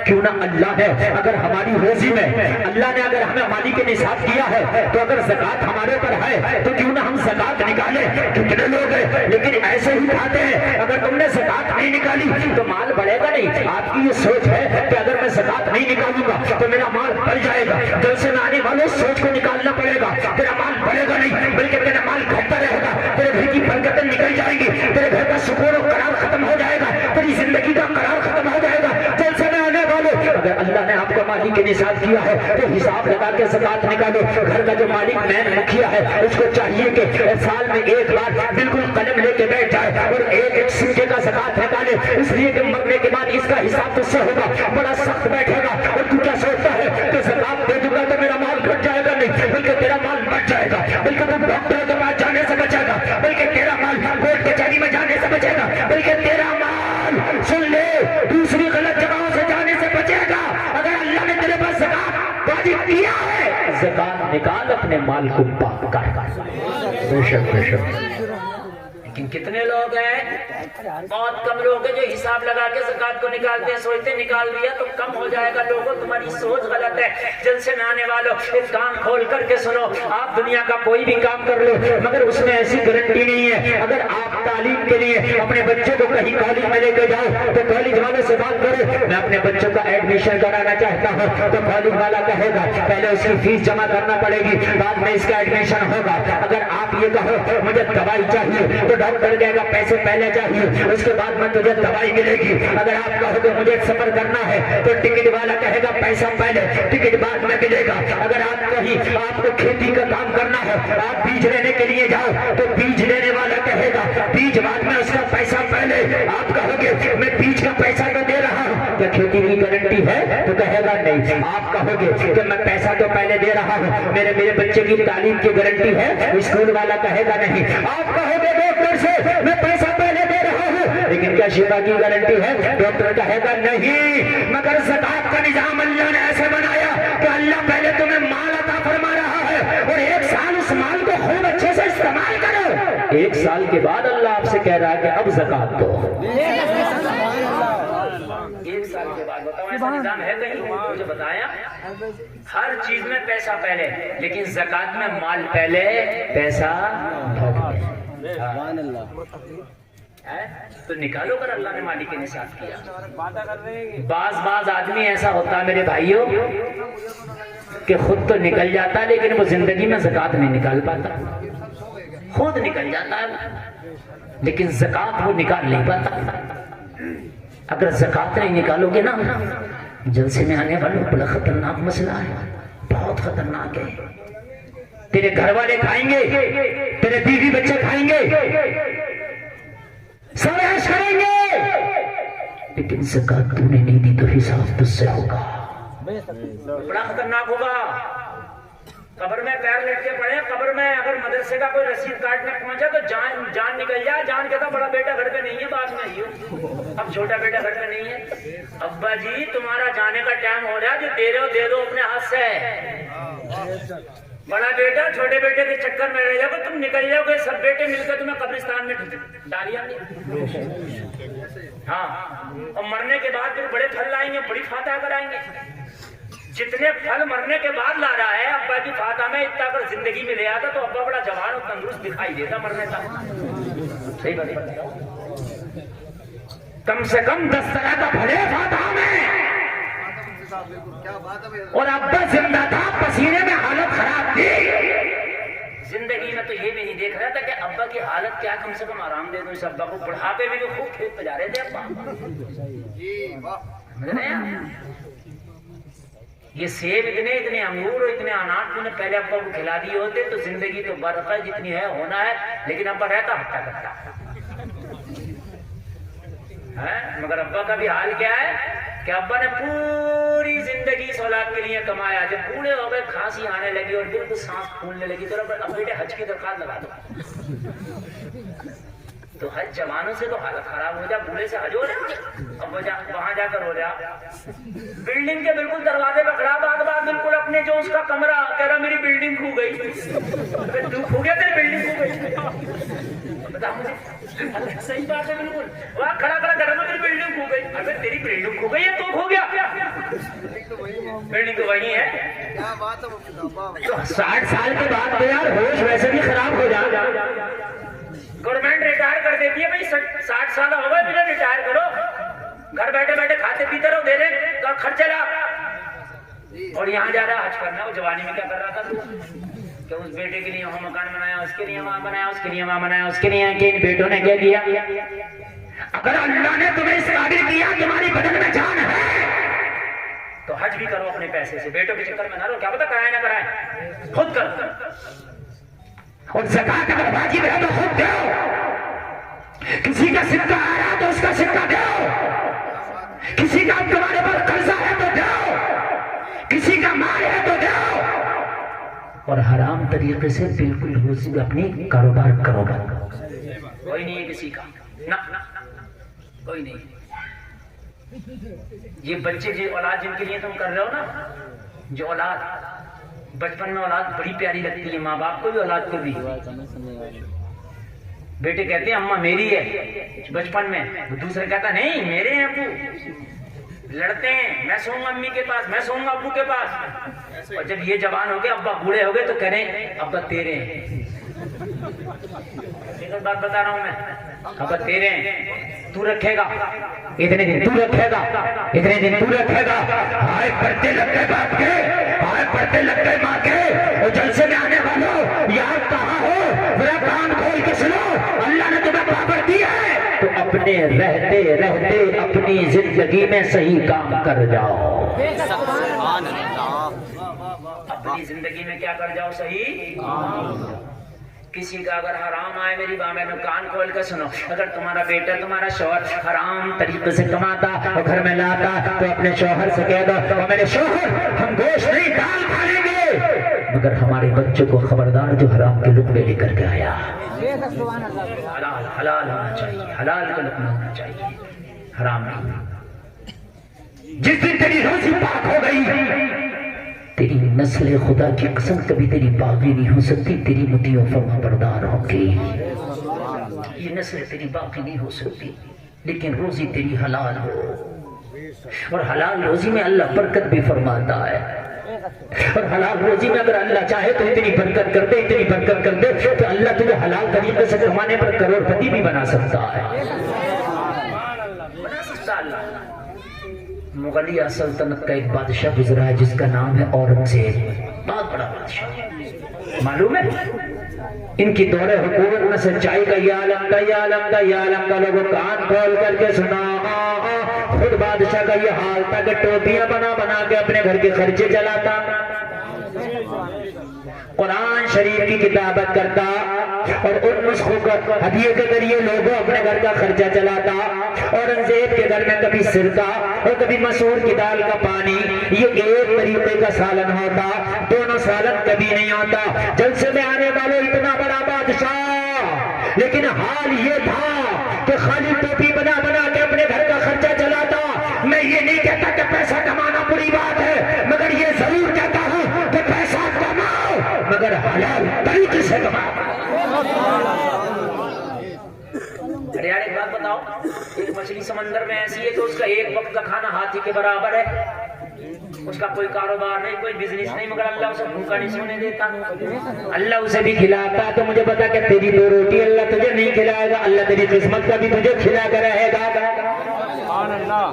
کیوں نہ اللہ نے اگر ہماری روزی میں اللہ نے اگر ہمیں مالی کے نصاب کیا ہے تو اگر زکوٰۃ ہمارے پر ہے تو کیوں نہ ہم زکوٰۃ نکالیں۔ کتنے لوگ ہیں لیکن ایسے ہی کھاتے ہیں، اگر تم نے زکوٰۃ نہیں نکالی تو مال بڑھے گا نہیں۔ آپ کی یہ سوچ ہے کہ اگر میں زکوٰۃ نہیں نکالوں گا تو میرا مال بڑھ جائے گا، جلسے میں آنے والوں سوچ کو نکالنا پڑے گا، تیرا مال بڑھے گا نہیں بلکہ تیرا مال گھٹتا رہے گا، تیرے گھر کی برکتیں نکل جائیں گی، تیرے گھر کا سکون و قرار ختم ہو جائے گا، تیری زندگی کا قرار ختم ہو جائے گا۔ جلسے میں آنے والوں اگر اللہ نے آپ کو مالی کے نصاب کیا ہے تو حساب لگا کے زکوٰۃ نکالو۔ گھر کا جو مالک مین مکھیا ہے اس کو چاہیے کہ سال میں ایک بار بالکل قلم لے کے بیٹھ جائے اور ایک ایک سکے کا زکوٰۃ نکالے، اس لیے کہ مرنے کے بعد اس کا حساب تجھ سے ہوگا، بڑا سخت بیٹھے گا۔ اور تو کیا سوچتا ہے کہ زکوٰۃ دے دوں گا تو میرا مال گھٹ جائے گا؟ نہیں، بلکہ تیرا مال بچ جائے گا، بلکہ تو ڈاکٹر کے پاس جانے سے بچے گا، بلکہ تیرا مال کورٹ کچہری میں جانے سے بچے گا، بلکہ تیرا مال سن لے دوسری غلط جگہوں سے جانے سے بچے گا۔ اگر اللہ نے تیرے پاس زکوٰۃ واجب کیا ہے، زکوٰۃ نکال، اپنے مال کو پاک کر۔ بے شک بے شک۔ لیکن کتنے لوگ ہیں، بہت کم لوگ ہیں جو حساب لگا کے زکوٰۃ کو نکالتے ہیں، سوچتے نکال دیا تو کم ہو جائے گا۔ لوگوں تمہاری سوچ غلط ہے۔ جلسے میں آنے والوں ایک کان کھول کر کے سنو، آپ دنیا کا کوئی بھی کام کر لو مگر اس میں ایسی گارنٹی نہیں ہے۔ اگر آپ تعلیم کے لیے اپنے بچے کو کہیں کالج میں لے کے جاؤ تو کالج والے سے بات کرو میں اپنے بچوں کا ایڈمیشن کرانا چاہتا ہوں، تو کالج والا کہے گا پہلے اس کی فیس جمع کرنا پڑے گی، بعد میں اس کا ایڈمیشن ہوگا۔ اگر آپ یہ کہو مجھے دوائی چاہیے تو ڈاکٹر کہے گا پیسے پہلے چاہیے اس کے بعد میں تجھے دوائی ملے گی۔ اگر آپ کہو گے مجھے سفر کرنا ہے تو ٹکٹ والا کہے گا پیسہ پہلے ٹکٹ بعد میں ملے گا۔ اگر آپ کہیں آپ کو کھیتی کا کام کرنا ہے، آپ بیج لینے کے لیے جاؤ تو بیج لینے والا کہے گا بیج بعد میں اس کا پیسہ پہلے۔ آپ کہو گے میں بیج کا پیسہ تو دے رہا ہوں، کیا کھیتی کی گارنٹی ہے؟ تو کہے گا نہیں۔ آپ کہو گے کہ میں پیسہ تو پہلے دے رہا ہوں، میرے بچے کی تعلیم کی گارنٹی ہے؟ اسکول والا کہے گا نہیں۔ آپ کہو گے ڈاکٹر سے میں پیسہ پہلے دے رہا ہوں لیکن کیا شفا کی گارنٹی ہے؟ ڈاکٹر کہے گا نہیں۔ مگر زکوٰۃ کا نظام اللہ نے ایسے بنایا کہ اللہ پہلے تمہیں مال عطا فرما رہا ہے اور ایک سال اس مال کو خوب اچھے سے استعمال کرو، ایک سال کے بعد اللہ آپ سے کہہ رہا ہے کہ اب زکوٰۃ دو۔ ایک سال کے بعد بتاؤ ایسا نظام ہے کہیں؟ مجھے بتایا ہر چیز میں پیسہ پہلے لیکن زکوٰۃ میں مال پہلے پیسہ بعد۔ تو نکالو کر اللہ نے مالی کے نصاب کیا۔ بعض آدمی ایسا ہوتا ہے میرے بھائیوں کہ خود تو نکل جاتا ہے لیکن وہ زندگی میں زکوٰۃ نہیں نکال پاتا، خود نکل جاتا ہے لیکن زکوٰۃ وہ نکال نہیں پاتا۔ اگر زکوٰۃ نہیں نکالو گے نا جلسے میں آنے والوں بڑا خطرناک مسئلہ ہے، بہت خطرناک ہے۔ تیرے گھر والے کھائیں گے، تیرے بیوی بچے کھائیں گے، سب عیش کریں گے، لیکن زکوٰۃ تو نے نہیں دی تو حساب تجھ سے ہوگا، بڑا خطرناک ہوگا۔ قبر میں پیر لٹکے پڑے، قبر میں اگر مدرسے کا کوئی رسید کاٹنے پہنچا تو جان نکل جائے، جان کہتا بڑا بیٹا گھر پہ نہیں ہے، بعد میں آئیے، اب چھوٹا بیٹا گھر پہ نہیں ہے، ابا جی تمہارا جانے کا ٹائم ہو رہا ہے، جو دے رہے ہو دے دو اپنے ہاتھ سے۔ بڑا بیٹا چھوٹے بیٹے کے چکر میں رہ جاؤ گے، تم نکل جاؤ گے، سب بیٹے مل کر تمہیں قبرستان میں ڈالیا نہیں۔ ہاں، اور مرنے کے بعد پھر بڑے پھل لائیں گے، بڑی فاتحہ کرائیں گے۔ جتنے پھل مرنے کے بعد لا رہا ہے ابا کی فاتحہ میں، اتنا اگر زندگی میں لے آتا تو ابا بڑا جوان اور تندرست دکھائی دیتا مرنے تک۔ صحیح بات، کم سے کم 10 طرح کا بھلے فاتحہ میں، اور ابا زندہ تھا، پسینے میں حالت خراب تھی، زندگی میں تو یہ بھی نہیں دیکھ رہا تھا کہ ابا کی حالت کیا، کم سے کم آرام دے دو اس ابا کو۔ بڑھاپے میں بھی خوب کھیت پہ جا رہے تھے ابا، یہ سیب اتنے اتنے انگور اور اتنے اناج تو نے پہلے ابا کو کھلا دیے ہوتے تو زندگی تو برق ہے جتنی ہے ہونا ہے، لیکن ابا رہتا ہٹا کرتا ہے۔ مگر ابا کا بھی حال کیا ہے کہ ابا نے پوری زندگی اس اولاد کے لیے کمایا، جب بوڑھے ہو گئے کھانسی آنے لگی اور بالکل سانس پھولنے لگی تو اب بیٹے حج کی درخواست لگا دو، تو حج جوانوں سے تو حالت خراب ہو جا، بوڑھے سے حج ہو جا، اب وہاں جا کر ہو جا۔ بلڈنگ کے بالکل دروازے پہ کھڑا، بات بالکل اپنے جو اس کا کمرہ کہہ رہا میری بلڈنگ کھو گئی، تو کھو گیا تیری بلڈنگ کھو گئی، بتا مجھے صحیح بات ہے بالکل، وہاں کھڑا کر رہا میری بلڈنگ کھو گئی، اگر تیری بلڈنگ کھو گئی ہے تو کھو گیا، بلڈنگ تو وہی ہے۔ تو 60 سال کے بعد تو یار ہوش ویسے بھی خراب ہو جا، گورنمنٹ ریٹائر کر دیتی ہے بھائی 60 سال ہو گئے مجھے ریٹائر کرو، گھر بیٹھے بیٹھے کھاتے پیتے رہو، دے رہے خرچے لا، اور یہاں جا رہا حج کرنا۔ وہ جوانی میں کیا کر رہا تھا تو کہ اس بیٹے کے لیے وہاں مکان بنایا، اس کے لیے وہاں بنایا، اس کے لیے وہاں بنایا، اس کے لیے کہ ان بیٹوں نے کیا کیا؟ اگر اللہ نے تمہیں اس قابل کیا کہ تمہاری بدن میں جان ہے تو حج بھی کرو اپنے پیسے سے، بیٹوں کے چکر میں نہ رہو، کیا پتا کرائے نہ کرائے، خود کرو، اور زکات اگر واجب ہے تو خود دو، کسی کا سکہ آ رہا تو اس کا سکہ دو، کسی کا تمہارے پر قرضہ ہے تو دو، کسی کا مال ہے تو دو، اور حرام طریقے سے بالکل روزی اپنی کاروبار کرو، کوئی نہیں ہے کسی کا، نہ کوئی نہیں۔ یہ بچے جو اولاد جن کے لیے تم کر رہے ہو نا، جو اولاد بچپن میں اولاد بڑی پیاری لگتی ہے، ماں باپ کو بھی اولاد کو بھی، بیٹے کہتے ہیں اماں میری ہے بچپن میں، دوسرے کہتا نہیں میرے ہیں ابو، لڑتے ہیں میں سوؤں گا امی کے پاس، میں سوؤں گا ابو کے پاس، اور جب یہ جوان ہو گئے ابا بوڑھے ہو گئے تو کہہ رہے ہیں ابا تیرے ہیں، ایک بات بتا رہا ہوں میں، ابا تیرے ہیں، تو رکھے گا اتنے دن، تو رکھے گا اتنے دن، تو رکھے گا، آئے پڑھتے لگ گئے باپ کے، آئے پڑھتے لگ گئے ماں کے، اور جلسے میں آنے والوں یاد کہاں ہو، میرا کان کھول کے سنو، اللہ نے تمہیں پاور دیا ہے تو اپنے رہتے رہتے اپنی زندگی میں صحیح کام کر جاؤ، اپنی زندگی میں کیا کر جاؤ، صحیح۔ کسی کا اگر حرام آئے میری ماں میں کان کھول کر سنو، اگر تمہارا بیٹا تمہارا شوہر حرام طریقے سے کماتا اور گھر میں لاتا تو اپنے شوہر سے کہہ دو میرے شوہر ہم گوشت نہیں دال کھائیں گے، مگر ہمارے بچوں کو خبردار جو حرام کے لقمے لے کر کے آیا، حلال حلال ہونا چاہیے، حلال کا لقمہ ہونا چاہیے، حرام نہیں۔ جس دن تیری روزی پاک ہو گئی، تیری نسل خدا کی قسم کبھی تیری باغی نہیں ہو سکتی، تیری مطیع و فرما بردار ہوگی، یہ نسل تیری باقی نہیں ہو سکتی، لیکن روزی تیری حلال ہو، اور حلال روزی میں اللہ برکت بھی فرماتا ہے، اور حلال روزی میں اگر اللہ چاہے تو اتنی برکت کر دے، اتنی برکت کر دے کہ اللہ تجھے حلال طریقے سے کمانے پر کروڑ پتی بھی بنا سکتا ہے، بنا سکتا اللہ۔ مغلیہ سلطنت کا ایک بادشاہ گزرا ہے جس کا نام ہے اورنگزیب، بہت بڑا بادشاہ، معلوم ہے ان کی دور حکومت میں سچائی کا یہ عالم تھا، یہ عالم تھا، یہ عالم تھا، لوگوں کان کھول کر کے سنا، خود بادشاہ کا یہ حال تھا کہ ٹوپیاں بنا بنا کے اپنے گھر کے خرچے چلاتا، قرآن شریف کی کتابت کرتا، اور ان نسخوں کو ہدیے کے ذریعے لوگوں اپنے گھر کا خرچہ چلاتا۔ اورنگزیب کے گھر میں کبھی سرکہ اور کبھی مسور کی دال کا پانی، یہ ایک طریقے کا سالن ہوتا، دونوں سالن کبھی نہیں ہوتا۔ جلسے میں آنے والے اتنا بڑا بادشاہ، لیکن حال یہ تھا کہ خالی ٹوپی بنا بنا کے اپنے گھر کا خرچہ چلاتا۔ میں یہ نہیں کہتا کہ پیسہ کمانا بری بات ہے، مگر یہ ضرور کہتا ہوں کہ پیسہ کماؤ مگر حلال طریقے سے کماؤ۔ ارے یار ایک بات بتاؤ، ایک مچھلی سمندر میں ایسی ہے کہ اس کا ایک وقت کا کھانا ہاتھی کے برابر ہے، اس کا کوئی کاروبار نہیں، کوئی بزنس نہیں، مگر اللہ اسے بھوکا نہیں سونے دیتا، اللہ اسے بھی کھلاتا۔ تو مجھے پتا کہ تیری دو روٹی اللہ تجھے نہیں کھلائے گا، اللہ تیری قسمت کا بھی تجھے کھلا کر رہے گا، سبحان اللہ۔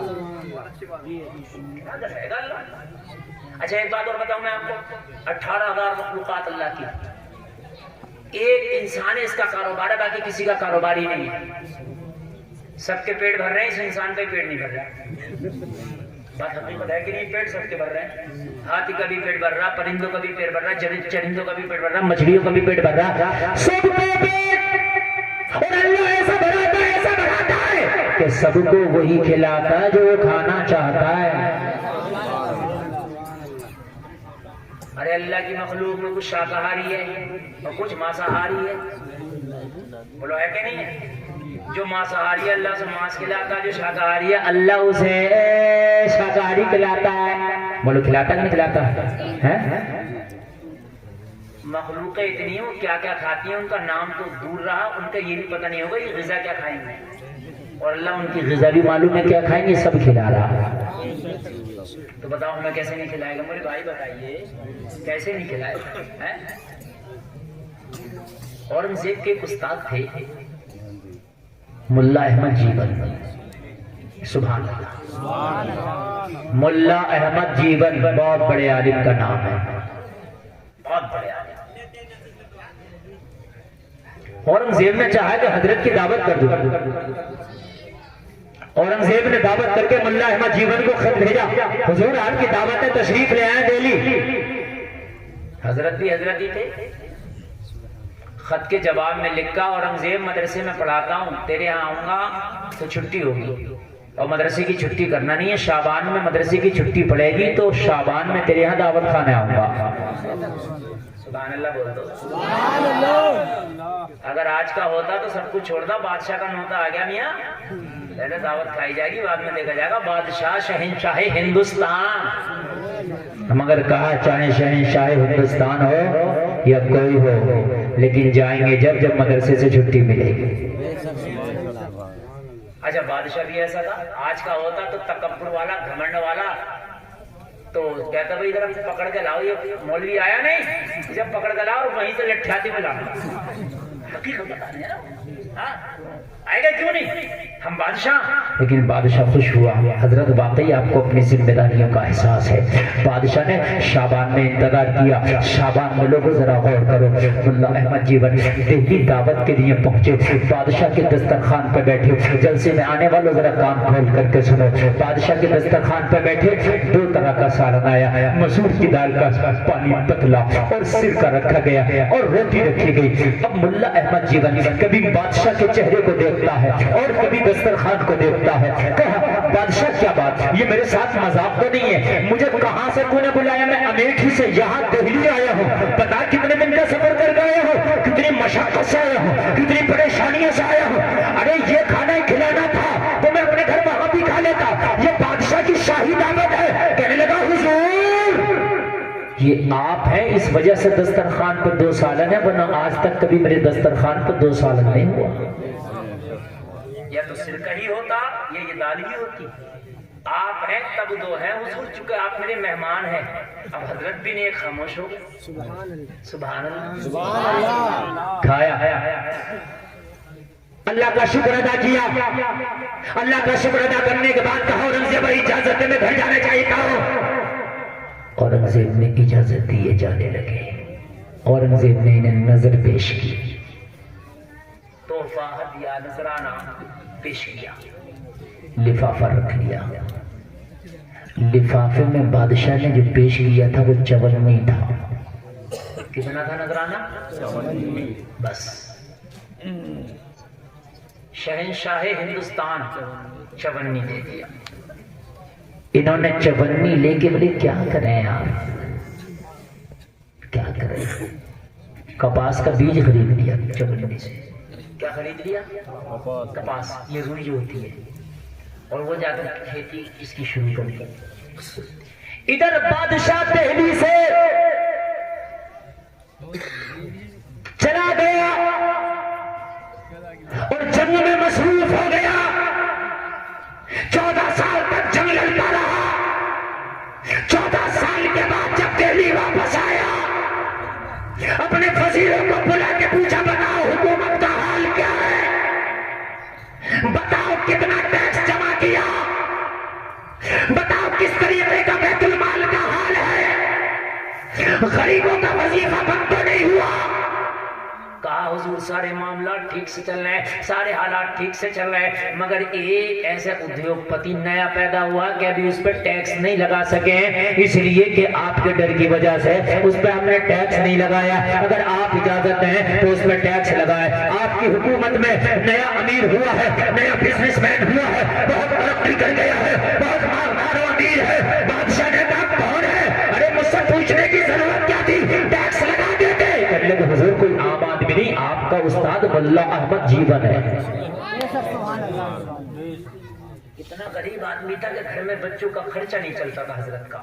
اچھا ایک بات اور بتاؤں میں آپ کو، 18,000 مخلوقات اللہ کی، ایک انسان ہے اس کا کاروبار ہے، باقی کسی کا کاروبار ہی نہیں ہے، سب کے پیٹ بھر رہے ہیں، اس انسان کا ہی پیٹ نہیں بھر رہا، بات حقیقت ہے کہ نہیں؟ پیٹ سب کے بھر رہے ہیں، ہاتھی کا بھی پیٹ بھر رہا، پرندوں کا بھی پیٹ بھر رہا، چرندوں کا بھی پیٹ بھر رہا، مچھلیوں کا بھی پیٹ بھر رہا، سب کو پیٹ، اور اللہ ایسا بناتا ہے کہ سب کو وہی کھلاتا ہے جو وہ کھانا چاہتا ہے۔ ارے اللہ کی مخلوق میں کچھ شاکاہاری ہے اور کچھ ماساہاری ہے، بولو ہے کہ نہیں ہے؟ جو ماساہاری ہے اللہ سے ماس کھلاتا ہے، جو شاکاہاری ہے اللہ اسے شاکاہاری کھلاتا ہے۔ بولو کھلاتا کہ نہیں کھلاتا ہے؟ مخلوقیں اتنی ہیں وہ کیا کیا کھاتی ہیں ان کا نام تو دور رہا، ان کا یہ بھی پتہ نہیں ہوگا یہ غذا کیا کھائیں گے، اور اللہ ان کی غذا بھی معلوم ہے کیا کھائیں گے، سب کھلا رہا۔ تو بتاؤ ہمیں کیسے نہیں کھلائے گا؟ میرے بھائی بتائیے کیسے نہیں کھلائے گا؟ اورنگزیب کے ایک استاد تھے ملا احمد جیون، سبحان اللہ، ملا احمد جیون بہت بڑے عالم کا نام ہے، بہت بڑے عالم۔ اورنگزیب نے چاہا کہ حضرت کی دعوت کر دو، اورنگزیب نے دعوت کر کے ملا احمد جیون کو خط بھیجا، حضور آپ کی دعوت ہے، تشریف لے آئے دہلی۔ حضرت بھی حضرت ہی تھے۔ خط کے جواب میں لکھا، اورنگزیب مدرسے میں پڑھاتا ہوں، تیرے یہاں آؤں گا تو چھٹی ہوگی، اور مدرسے کی چھٹی کرنا نہیں ہے، شعبان میں مدرسے کی چھٹی پڑے گی تو شعبان میں تیرے یہاں دعوت کھانے آؤں گا۔ سبحان اللہ بول دو۔ اگر آج کا ہوتا تو سب کچھ چھوڑتا، بادشاہ کا نوتا آ گیا میاں، پہلے دعوت کھائی جائے گی بعد میں دیکھا جائے گا، بادشاہ شہنشاہ ہندوستان، مگر کہا چاہے شہنشاہ ہندوستان ہو یا کوئی ہو، لیکن جائیں گے جب مدرسے سے چھٹی ملے گی۔ اچھا بادشاہ بھی ایسا تھا، آج کا ہوتا تو تکبر والا، گھمنڈ والا، تو کہتا بھائی ذرا پکڑ کے لاؤ، یہ مولوی آیا نہیں، جب پکڑ کے لاؤ وہیں سے لٹھاتی میں لاؤ۔ حقیقت بتانے ہیں نا، آئے گا کیوں نہیں، ہم بادشاہ۔ لیکن بادشاہ خوش ہوا، حضرت واقعی آپ کو اپنی ذمہ داریوں کا احساس ہے۔ بادشاہ نے شعبان میں انتظار کیا، شعبان میں لوگوں ذرا غور کرو، ملا احمد جیون دہلی دعوت کے لیے پہنچے، بادشاہ کے دسترخوان پہ بیٹھے، جلسے میں آنے والوں ذرا کان کھول کر کے سنو، بادشاہ کے دسترخوان پہ بیٹھے، دو طرح کا سالن آیا، مسور کی دال کا پانی پتلا اور سرکہ رکھا گیا اور روٹی رکھی گئی۔ اب ملا احمد جیون کبھی بادشاہ کے چہرے کو دیکھتا ہے اور کبھی دسترخوان کو دیکھتا ہے، کہا بادشاہ کیا بات، یہ میرے ساتھ مذاق تو نہیں ہے، مجھے کہاں سے تو نے بلایا، میں امیٹھی سے یہاں دہلی آیا ہوں، پتا کتنے دن کا سفر کر گئے ہو، کتنی مشقت سے آیا ہوں، کتنی پریشانیوں سے آیا ہوں، ارے یہ کھانا ہی کھلانا تھا تو میں اپنے گھر وہاں بھی کھا لیتا، یہ بادشاہ کی شاہی دعوت ہے۔ کہنے لگا حضور یہ آپ ہیں، اس وجہ سے دسترخوان پر 2 سالن ہے، ورنہ آج تک کبھی میرے دسترخوان پر 2 سالن نہیں ہوا۔ یا تو سرکہ ہی ہوتا یا یہ دال ہی ہوتی، آپ ہیں تب 2 ہیں حضور، چونکہ آپ میرے مہمان ہیں۔ اب حضرت بھی نے خاموش ہو گئے، سبحان اللہ، کھایا، اللہ کا شکر ادا کیا، اللہ کا شکر ادا کرنے کے بعد کہا اورنگزیب بھائی اجازت دے، میں گھر جانا چاہتا ہوں۔ اورنگزیب نے اجازت دیے، جانے لگے۔ اورنگزیب نے انہیں نظر پیش کی، تحفہ ہدیہ نذرانہ پیش کیا، لفافہ رکھ لیا۔ لفافے میں بادشاہ نے جو پیش کیا تھا وہ 54 تھا۔ کتنا تھا نذرانہ؟ بس شہنشاہ ہندوستان 54 دے دیا۔ انہوں نے 54 لے کے بولے کیا کریں آپ، کیا کریں، کپاس کا بیج خرید لیا 54 سے۔ کیا خرید لیا؟ کپاس، یہ روئی جو ہوتی ہے، اور وہ جا کر کھیتی اس کی شروع کر دی۔ ادھر بادشاہ دہلی سے چلا گیا اور جنگ میں مصروف ہو گیا، 14 سال تک جنگ لڑتا رہا۔ 14 سال کے بعد جب دہلی واپس آیا، اپنے وزیروں کو بلا کے پوچھا بتاؤ حکومت کا حال کیا ہے، بتاؤ کتنا ٹیکس جمع کیا، بتاؤ کس طریقے کا بیت المال کا حال ہے، غریبوں کا وظیفہ بند تو نہیں ہوا۔ کہا کہا حضور سارے معاملات ٹھیک سے چل رہے ہیں، سارے حالات ٹھیک سے چل رہے ہیں، مگر ایک ایسا ادیوگ پتی نیا پیدا ہوا کہ ابھی اس پہ ٹیکس نہیں لگا سکے ہیں، اس لیے کہ آپ کے ڈر کی وجہ سے اس پہ ہم نے ٹیکس نہیں لگایا، اگر آپ اجازت ہیں تو اس پہ ٹیکس لگائے۔ آپ کی حکومت میں نیا امیر ہوا ہے، نیا بزنس مین ہوا ہے، بہت ترقی کر گیا ہے، بہت مالدار و امیر ہے، بادشاہ نے کہا کون ہے؟ ارے مجھ سے پوچھنے کی ضرورت کیا تھی، ٹیکس لگا دیتے۔ لیکن حضور کوئی عام آدمی نہیں، آپ کا استاد ملا احمد جیون ہے۔ اتنا غریب آدمی تھا کہ گھر میں بچوں کا خرچہ نہیں چلتا تھا حضرت کا،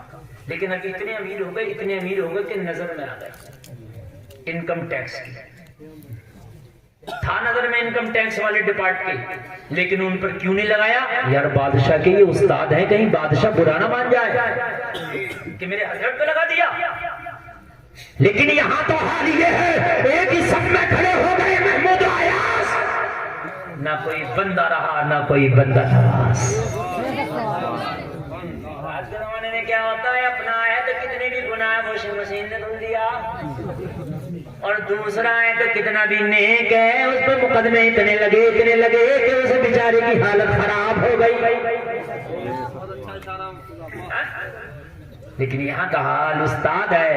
لیکن ابھی اتنے امیر ہو گئے کہ نظر میں آ گئے انکم ٹیکس کی، تھا نظر میں انکم ٹیکس والے ڈپارٹمنٹ کی، لیکن ان پر کیوں نہیں لگایا؟ یار بادشاہ کے یہ استاد ہیں، کہیں بادشاہ برا نہ مان جائے کہ میرے حضرت پہ لگا دیا۔ لیکن یہاں تو حال یہ ہے، ایک ہی صف میں کھڑے ہو گئے محمود و ایاز، نہ کوئی بندہ رہا نہ کوئی بندہ نواز۔ آج کے زمانے میں کیا ہوتا ہے، اپنا ہے تو کتنے بھی گناہ واشنگ مشین نے دھل دیا، اور دوسرا ہے تو کتنا بھی نیک ہے اس پہ مقدمے اتنے لگے کہ اس بیچارے کی حالت خراب ہو گئی۔ لیکن یہاں کا حال استاد ہے،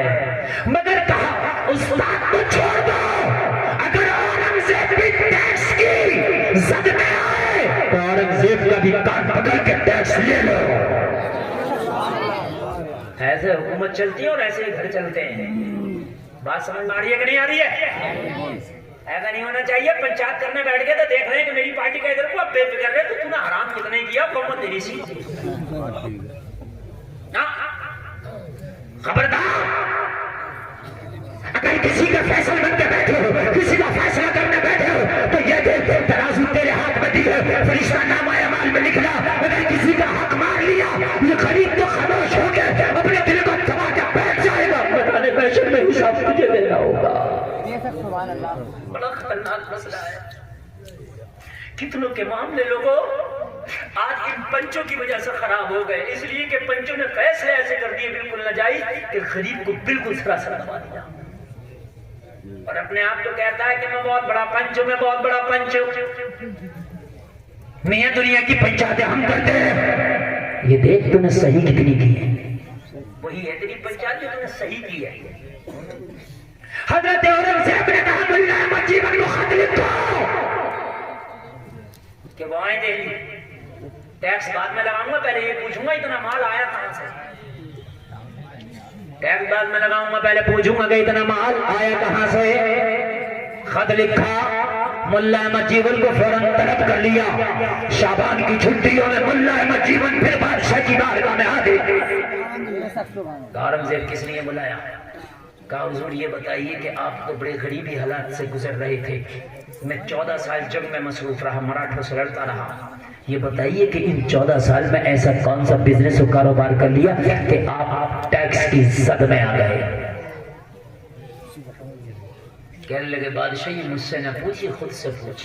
مگر کہا استاد کو چھوڑ دو، اگر اورنگزیب بھی ٹیکس کی زد میں آئے تو اورنگزیب کا بھی کان پکڑ کے ٹیکس لے لو۔ ایسے حکومت چلتی ہے اور ایسے ہی گھر چلتے ہیں۔ بات سمجھ میں آ رہی ہے کہ نہیں آ رہی ہے؟ ایسا نہیں ہونا چاہیے، پنچایت کرنے بیٹھ گئے تو دیکھ رہے ہیں کہ میری پارٹی کا ادھر کو اب بے فکر رہے تو نے حرام کتنے کیا، قومت تیری سی۔ خبردار، اگر کسی کا فیصلہ بن کے بیٹھے ہو، کسی کا فیصلہ کرنے بیٹھے ہو تو یہ دیکھ ترازو تیرے ہاتھ میں دی ہے، فرشتہ نامہ اعمال میں لکھنا، اگر کسی کا حق مار لیا یہ غریب تو خاموش ہو کے اپنے دل کو دبا کے بیٹھ جائے گا، بتانے پیشن میں حساب تجھے دینا ہوگا۔ بڑا خطرناک مسئلہ ہے، کتنوں کے معاملے لوگوں آج ان پنچوں کی وجہ سے خراب ہو گئے، اس لیے کہ پنچوں نے فیصلے ایسے کر دیے بالکل ناجائز کہ غریب کو بالکل سراسر دبا دیا، اور اپنے آپ کو کہتا ہے کہ میں بہت بڑا پنچ ہوں، میں بہت بڑا پنچ ہوں۔ میاں دنیا کی پنچایتیں ہم کرتے ہیں، یہ دیکھ تو نے صحیح کتنی کی ہے، وہی ہے تیری پنچایت جو تو نے صحیح کی ہے۔ حضرت اورنگزیب نے کہا ملا احمد جیون کو خط لکھو کہ وہ آئیں دہلی، ٹیکس بعد میں لگاؤں گا، پہلے یہ پوچھوں گا اتنا مال آیا کہاں سے، ٹیکس بعد میں لگاؤں گا، پہلے پوچھوں گا کہ اتنا مال آیا کہاں سے۔ خط لکھا، ملا احمد جیون کو فوراً طلب کر لیا، شعبان کی چھٹیوں میں ملا احمد جیون پھر بادشاہ کی بارگاہ میں آ گئے۔ اورنگزیب کس لیے بلایا؟ کہا حضور یہ بتائیے کہ آپ تو بڑے غریبی حالات سے گزر رہے تھے، میں 14 سال جنگ میں مصروف رہا، مراٹھوں سے لڑتا رہا، یہ بتائیے کہ ان 14 سال میں ایسا کون سا بزنس و کاروبار کر لیا کہ آپ ٹیکس کی زد میں آ گئے؟ کہنے لگے بادشاہ یہ مجھ سے نہ پوچھیے، خود سے پوچھ،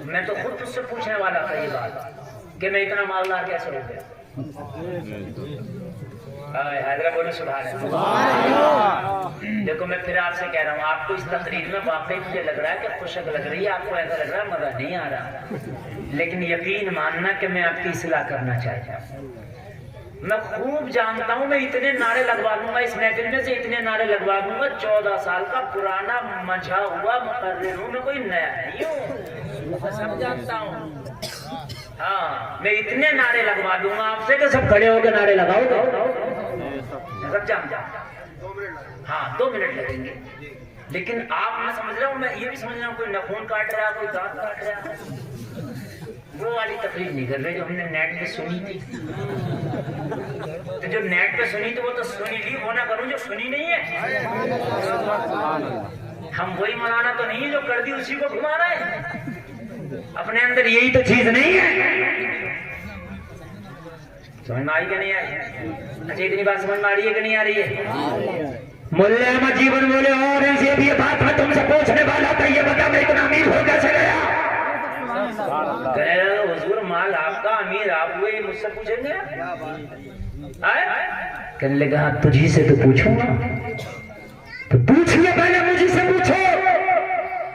میں تو خود تجھ سے پوچھنے والا تھا یہ بات کہ میں اتنا مالدار کیسے ہو گیا۔ حیدرآباد بولے سبحان اللہ۔ دیکھو میں پھر آپ سے کہہ رہا ہوں، آپ کو اس تقریر میں واقعی مجھے لگ رہا ہے کہ خوشک لگ رہی ہے، آپ کو ایسا لگ رہا ہے مزہ نہیں آ رہا، لیکن یقین ماننا کہ میں آپ کی اصلاح کرنا چاہتا ہوں۔ میں خوب جانتا ہوں، میں اتنے نعرے لگوا دوں گا اس محفل میں سے، اتنے نعرے لگوا دوں گا، 14 سال کا پرانا مجھا ہوا مقرر ہوں، میں کوئی نیا نہیں ہوں، میں سب جانتا ہوں۔ ہاں میں اتنے نعرے لگوا دوں گا آپ سے کہ سب کھڑے ہو کے نعرے لگاؤ گا، سب جانتا ہوں۔ ہاں 2 منٹ لگیں گے، لیکن آپ میں سمجھ رہا ہوں، میں یہ بھی سمجھ رہا ہوں کوئی نخون کاٹ رہا ہے، کوئی دانت کاٹ رہا ہے، وہ والی تقریر نہیں کر رہے جو ہم نے نیٹ پہ سنی تھی۔ تو جو نیٹ پہ سنی تھی وہ تو سنی لی، وہ نہ کروں جو سنی نہیں ہے۔ ہم وہی مولانا تو نہیں جو کر دی اسی کو گھما رہے ہیں، اپنے اندر یہی تو چیز نہیں ہے۔ سمجھ میں آئی کہ نہیں آئی؟ اچھا اتنی بات سمجھ میں آ رہی ہے کہ نہیں آ رہی ہے؟ ملا احمد جیون بولے اورنگزیب یہ بات میں تم سے پوچھنے والا تھا، یہ بتا میں اتنا امیر ہو کیسے گیا؟ حضور مال آپ کا، امیر آپ ہوئے، یہ مجھ سے پوچھیں گے؟ کہنے لگا تجھی سے تو پوچھوں گا، تو پوچھئے پہلے مجھے سے پوچھو،